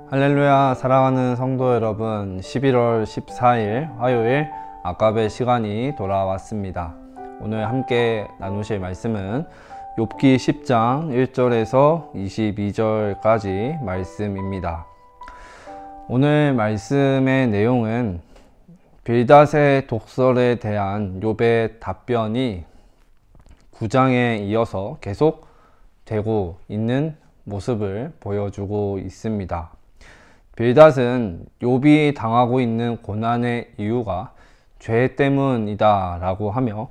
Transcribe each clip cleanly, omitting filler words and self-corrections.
할렐루야. 사랑하는 성도 여러분, 11월 14일 화요일 아까베 시간이 돌아왔습니다. 오늘 함께 나누실 말씀은 욥기 10장 1절에서 22절까지 말씀입니다. 오늘 말씀의 내용은 빌닷의 독설에 대한 욥의 답변이 9장에 이어서 계속 되고 있는 모습을 보여주고 있습니다. 빌닷은 욥이 당하고 있는 고난의 이유가 죄 때문이다 라고 하며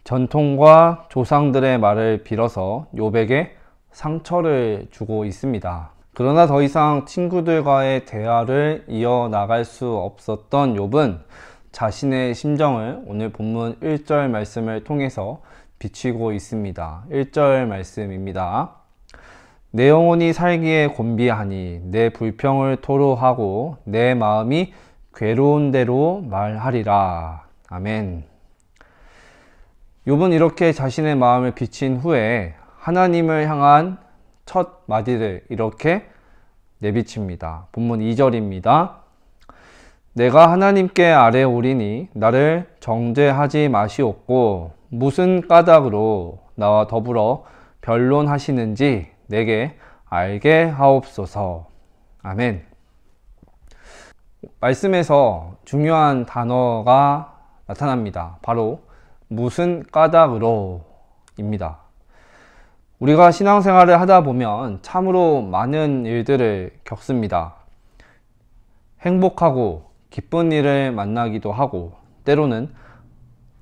전통과 조상들의 말을 빌어서 욥에게 상처를 주고 있습니다. 그러나 더 이상 친구들과의 대화를 이어나갈 수 없었던 욥은 자신의 심정을 오늘 본문 1절 말씀을 통해서 비추고 있습니다. 1절 말씀입니다. 내 영혼이 살기에 곤비하니 내 불평을 토로하고 내 마음이 괴로운 대로 말하리라. 아멘. 욥은 이렇게 자신의 마음을 비친 후에 하나님을 향한 첫 마디를 이렇게 내비칩니다. 본문 2절입니다. 내가 하나님께 아뢰오리니 나를 정죄하지 마시옵고 무슨 까닭으로 나와 더불어 변론하시는지 내게 알게 하옵소서. 아멘. 말씀에서 중요한 단어가 나타납니다. 바로 무슨 까닭으로 입니다. 우리가 신앙생활을 하다 보면 참으로 많은 일들을 겪습니다. 행복하고 기쁜 일을 만나기도 하고 때로는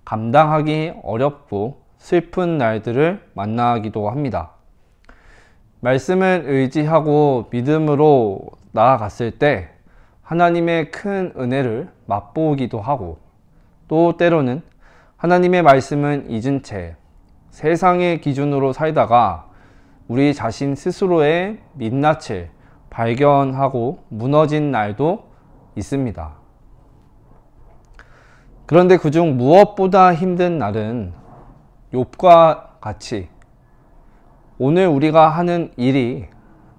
감당하기 어렵고 슬픈 날들을 만나기도 합니다. 말씀을 의지하고 믿음으로 나아갔을 때 하나님의 큰 은혜를 맛보기도 하고 또 때로는 하나님의 말씀은 잊은 채 세상의 기준으로 살다가 우리 자신 스스로의 민낯을 발견하고 무너진 날도 있습니다. 그런데 그중 무엇보다 힘든 날은 욥과 같이 오늘 우리가 하는 일이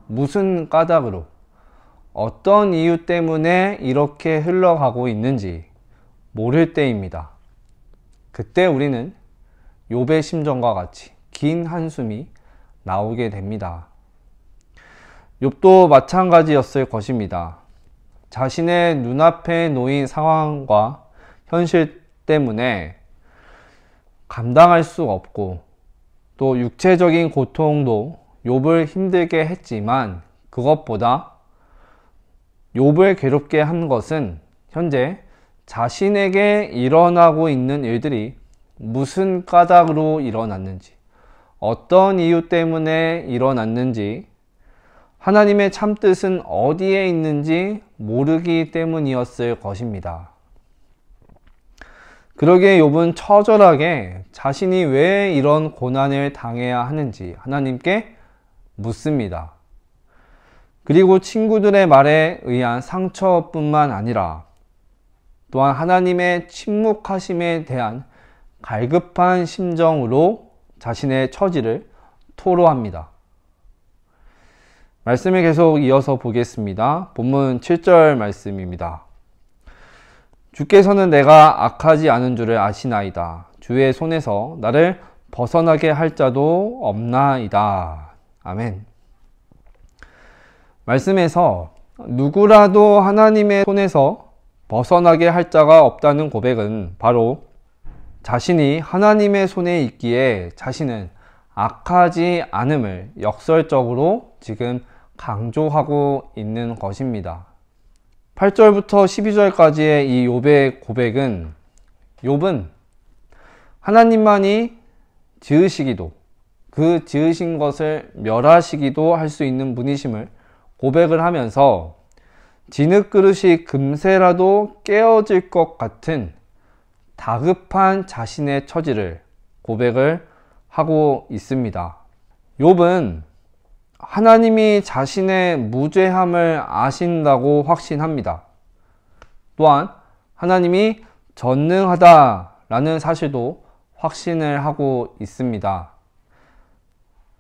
무슨 까닭으로 어떤 이유 때문에 이렇게 흘러가고 있는지 모를 때입니다. 그때 우리는 욥의 심정과 같이 긴 한숨이 나오게 됩니다. 욥도 마찬가지였을 것입니다. 자신의 눈앞에 놓인 상황과 현실 때문에 감당할 수 없고 또 육체적인 고통도 욥을 힘들게 했지만 그것보다 욥을 괴롭게 한 것은 현재 자신에게 일어나고 있는 일들이 무슨 까닭으로 일어났는지, 어떤 이유 때문에 일어났는지, 하나님의 참뜻은 어디에 있는지 모르기 때문이었을 것입니다. 그러기에 욥은 처절하게 자신이 왜 이런 고난을 당해야 하는지 하나님께 묻습니다. 그리고 친구들의 말에 의한 상처뿐만 아니라 또한 하나님의 침묵하심에 대한 갈급한 심정으로 자신의 처지를 토로합니다. 말씀을 계속 이어서 보겠습니다. 본문 7절 말씀입니다. 주께서는 내가 악하지 않은 줄을 아시나이다. 주의 손에서 나를 벗어나게 할 자도 없나이다. 아멘. 말씀에서 누구라도 하나님의 손에서 벗어나게 할 자가 없다는 고백은 바로 자신이 하나님의 손에 있기에 자신은 악하지 않음을 역설적으로 지금 강조하고 있는 것입니다. 8절부터 12절까지의 이 욥의 고백은 욥은 하나님만이 지으시기도 그 지으신 것을 멸하시기도 할 수 있는 분이심을 고백을 하면서 진흙그릇이 금세라도 깨어질 것 같은 다급한 자신의 처지를 고백을 하고 있습니다. 욥은 하나님이 자신의 무죄함을 아신다고 확신합니다. 또한 하나님이 전능하다라는 사실도 확신을 하고 있습니다.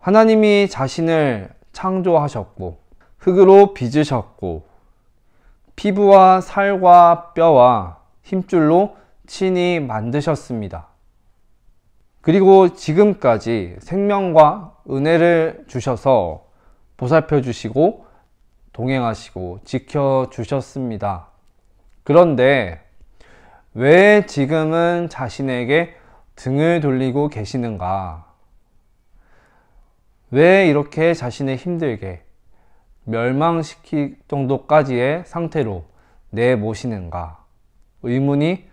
하나님이 자신을 창조하셨고 흙으로 빚으셨고 피부와 살과 뼈와 힘줄로 친히 만드셨습니다. 그리고 지금까지 생명과 은혜를 주셔서 보살펴 주시고 동행하시고 지켜주셨습니다. 그런데 왜 지금은 자신에게 등을 돌리고 계시는가? 왜 이렇게 자신을 힘들게 멸망시킬 정도까지의 상태로 내모시는가? 의문이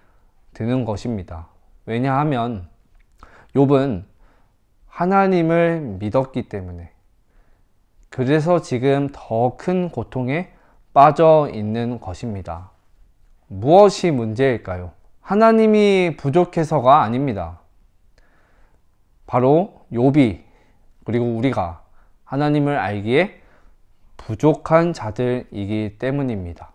드는 것입니다. 왜냐하면 욥은 하나님을 믿었기 때문에, 그래서 지금 더 큰 고통에 빠져 있는 것입니다. 무엇이 문제일까요? 하나님이 부족해서가 아닙니다. 바로 욥이, 그리고 우리가 하나님을 알기에 부족한 자들이기 때문입니다.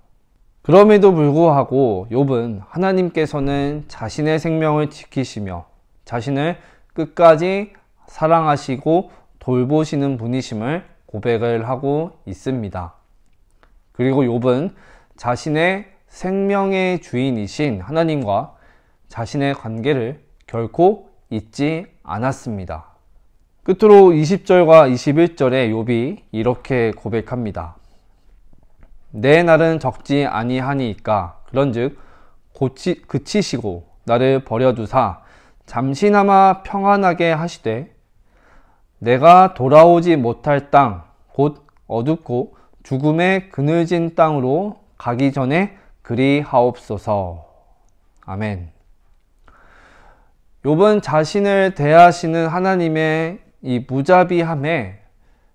그럼에도 불구하고 욥은 하나님께서는 자신의 생명을 지키시며 자신을 끝까지 사랑하시고 돌보시는 분이심을 고백을 하고 있습니다. 그리고 욥은 자신의 생명의 주인이신 하나님과 자신의 관계를 결코 잊지 않았습니다. 끝으로 20절과 21절에 욥이 이렇게 고백합니다. 내 날은 적지 아니하니이까 그런즉 그치시고 나를 버려두사 잠시나마 평안하게 하시되 내가 돌아오지 못할 땅 곧 어둡고 죽음의 그늘진 땅으로 가기 전에 그리하옵소서. 아멘. 욥은 자신을 대하시는 하나님의 이 무자비함에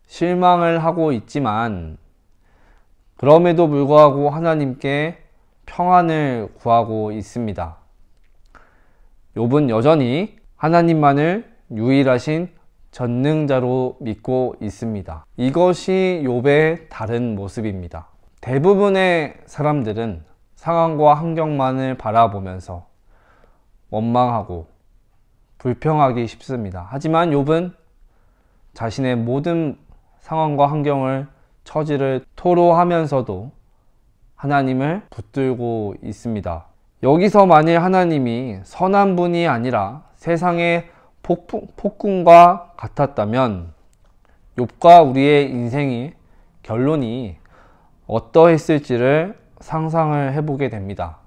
실망을 하고 있지만, 그럼에도 불구하고 하나님께 평안을 구하고 있습니다. 욥은 여전히 하나님만을 유일하신 전능자로 믿고 있습니다. 이것이 욥의 다른 모습입니다. 대부분의 사람들은 상황과 환경만을 바라보면서 원망하고 불평하기 쉽습니다. 하지만 욥은 자신의 모든 상황과 환경을, 처지를 토로하면서도 하나님을 붙들고 있습니다. 여기서 만일 하나님이 선한 분이 아니라 세상의 폭군과 같았다면 욥과 우리의 인생의 결론이 어떠했을지를 상상을 해보게 됩니다.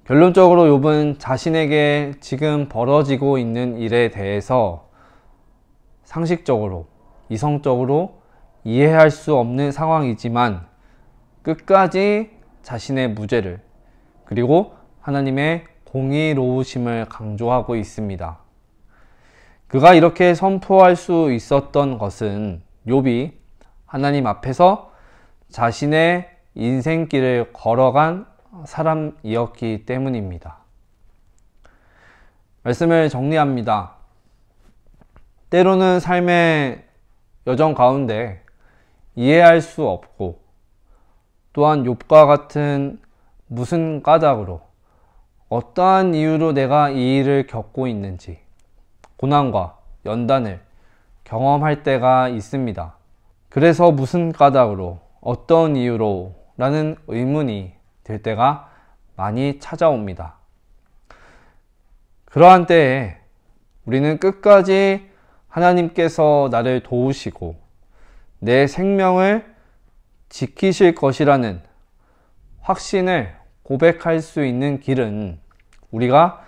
결론적으로 욥은 자신에게 지금 벌어지고 있는 일에 대해서 상식적으로, 이성적으로 이해할 수 없는 상황이지만 끝까지 자신의 무죄를, 그리고 하나님의 공의로우심을 강조하고 있습니다. 그가 이렇게 선포할 수 있었던 것은 욥이 하나님 앞에서 자신의 인생길을 걸어간 사람이었기 때문입니다. 말씀을 정리합니다. 때로는 삶의 여정 가운데 이해할 수 없고, 또한 욥과 같은 무슨 까닭으로, 어떠한 이유로 내가 이 일을 겪고 있는지 고난과 연단을 경험할 때가 있습니다. 그래서 무슨 까닭으로, 어떤 이유로 라는 의문이 들 때가 많이 찾아옵니다. 그러한 때에 우리는 끝까지 하나님께서 나를 도우시고 내 생명을 지키실 것이라는 확신을 고백할 수 있는 길은 우리가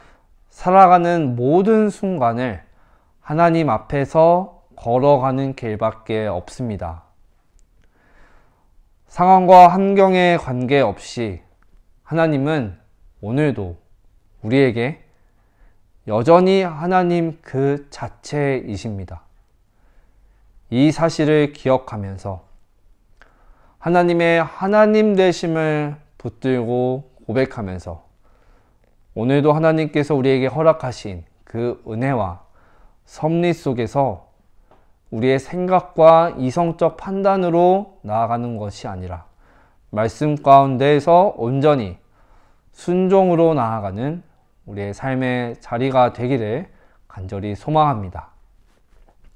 살아가는 모든 순간을 하나님 앞에서 걸어가는 길밖에 없습니다. 상황과 환경에 관계없이 하나님은 오늘도 우리에게 여전히 하나님 그 자체이십니다. 이 사실을 기억하면서 하나님의 하나님 되심을 붙들고 고백하면서 오늘도 하나님께서 우리에게 허락하신 그 은혜와 섭리 속에서 우리의 생각과 이성적 판단으로 나아가는 것이 아니라 말씀 가운데에서 온전히 순종으로 나아가는 우리의 삶의 자리가 되기를 간절히 소망합니다.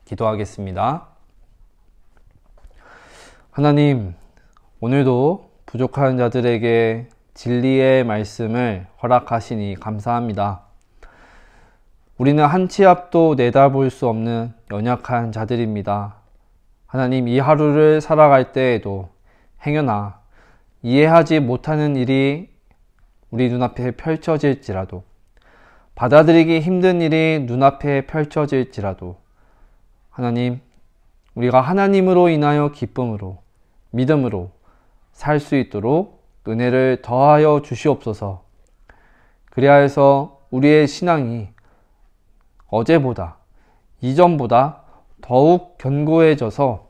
기도하겠습니다. 하나님, 오늘도 부족한 자들에게 진리의 말씀을 허락하시니 감사합니다. 우리는 한 치 앞도 내다볼 수 없는 연약한 자들입니다. 하나님, 이 하루를 살아갈 때에도 행여나 이해하지 못하는 일이 우리 눈앞에 펼쳐질지라도, 받아들이기 힘든 일이 눈앞에 펼쳐질지라도, 하나님, 우리가 하나님으로 인하여 기쁨으로, 믿음으로 살 수 있도록 은혜를 더하여 주시옵소서. 그리하여서 우리의 신앙이 어제보다, 이전보다 더욱 견고해져서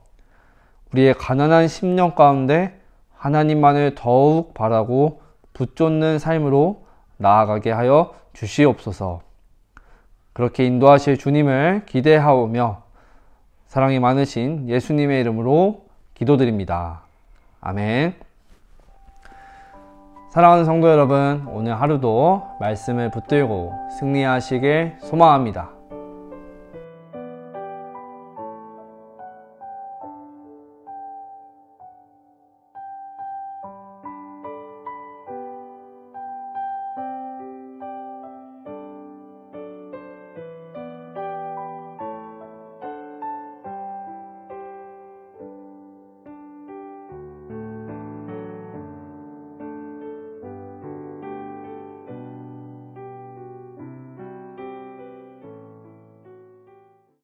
우리의 가난한 심령 가운데 하나님만을 더욱 바라고 붙쫓는 삶으로 나아가게 하여 주시옵소서. 그렇게 인도하실 주님을 기대하오며 사랑이 많으신 예수님의 이름으로 기도드립니다. 아멘. 사랑하는 성도 여러분, 오늘 하루도 말씀을 붙들고 승리하시길 소망합니다.